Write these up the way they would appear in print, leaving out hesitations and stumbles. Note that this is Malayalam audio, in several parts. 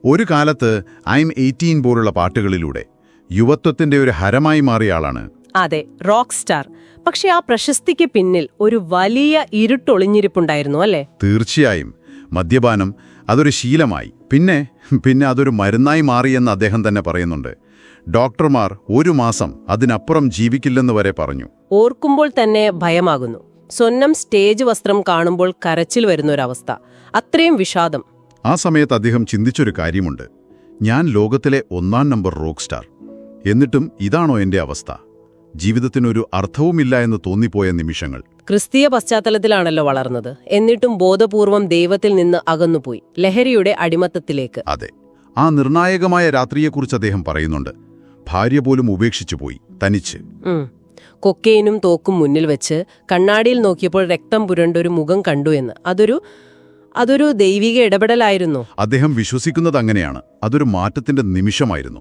ഒരു കാലത്ത് ഐ എം 18 പോലുള്ള പാട്ടുകളിലൂടെ യുവത്വത്തിന്റെ ഒരു ഹരമായി മാറിയ ആളാണ്. അതെ, റോക്ക് സ്റ്റാർ. പക്ഷെ ആ പ്രശസ്തിക്ക് പിന്നിൽ ഒരു വലിയ ഇരുട്ടൊളിഞ്ഞിരിപ്പുണ്ടായിരുന്നു അല്ലേ? തീർച്ചയായും. മദ്യപാനം അതൊരു ശീലമായി, പിന്നെ അതൊരു മരുന്നായി മാറിയെന്ന് അദ്ദേഹം തന്നെ പറയുന്നുണ്ട്. ഡോക്ടർമാർ 1 മാസം അതിനപ്പുറം ജീവിക്കില്ലെന്ന് വരെ പറഞ്ഞു. ഓർക്കുമ്പോൾ തന്നെ ഭയമാകുന്നു. സ്വന്തം സ്റ്റേജ് വസ്ത്രം കാണുമ്പോൾ കരച്ചിൽ വരുന്നൊരവസ്ഥ. അത്രയും വിഷാദം. ആ സമയത്ത് അദ്ദേഹം ചിന്തിച്ചൊരു കാര്യമുണ്ട്. ഞാൻ ലോകത്തിലെ 1-ാം നമ്പർ റോക്ക് സ്റ്റാർ, എന്നിട്ടും ഇതാണോ എന്റെ അവസ്ഥ? ജീവിതത്തിനൊരു അർത്ഥവുമില്ല എന്ന് തോന്നിപ്പോയ നിമിഷങ്ങൾ. ക്രിസ്തീയ പശ്ചാത്തലത്തിലാണല്ലോ വളർന്നത്. എന്നിട്ടും ബോധപൂർവം ദൈവത്തിൽ നിന്ന് അകന്നുപോയി, ലഹരിയുടെ അടിമത്തത്തിലേക്ക്. അതെ, ആ നിർണായകമായ രാത്രിയെക്കുറിച്ച് അദ്ദേഹം പറയുന്നുണ്ട്. ഭാര്യ പോലും ഉപേക്ഷിച്ചുപോയി, തനിച്ച്. കൊക്കെയിനും തോക്കും മുന്നിൽ വെച്ച് കണ്ണാടിയിൽ നോക്കിയപ്പോൾ രക്തം പുരണ്ടൊരു മുഖം കണ്ടു എന്ന്. അതൊരു ദൈവിക ഇടപെടലായിരുന്നു. അദ്ദേഹം വിശ്വസിക്കുന്നത് അങ്ങനെയാണ്. അതൊരു മാറ്റത്തിന്റെ നിമിഷമായിരുന്നു.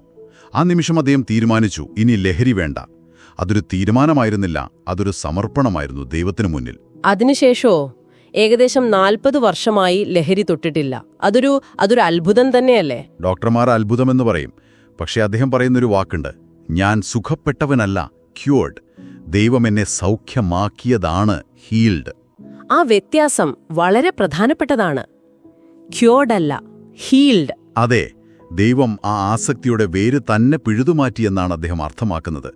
ആ നിമിഷം അദ്ദേഹം തീരുമാനിച്ചു, ഇനി ലഹരി വേണ്ട. അതൊരു തീരുമാനമായിരുന്നില്ല, അതൊരു സമർപ്പണമായിരുന്നു ദൈവത്തിനു മുന്നിൽ. അതിനുശേഷമോ ഏകദേശം 40 വർഷമായി ലഹരി തൊട്ടിട്ടില്ല. അതൊരു അത്ഭുതം തന്നെയല്ലേ? ഡോക്ടർമാർ അത്ഭുതമെന്ന് പറയും. പക്ഷേ അദ്ദേഹം പറയുന്നൊരു വാക്കുണ്ട്: ഞാൻ സുഖപ്പെട്ടവനല്ല, ക്യൂർഡ്. ദൈവം എന്നെ സൗഖ്യമാക്കിയതാണ്, ഹീൽഡ്. ആ വ്യത്യാസം വളരെ പ്രധാനപ്പെട്ടതാണ്. ക്യൂർഡ് അല്ല, ഹീൽഡ്. അതെ, ദൈവം ആ ആസക്തിയുടെ വേര് തന്നെ പിഴുതുമാറ്റിയെന്നാണ് അദ്ദേഹം അർത്ഥമാക്കുന്നത്.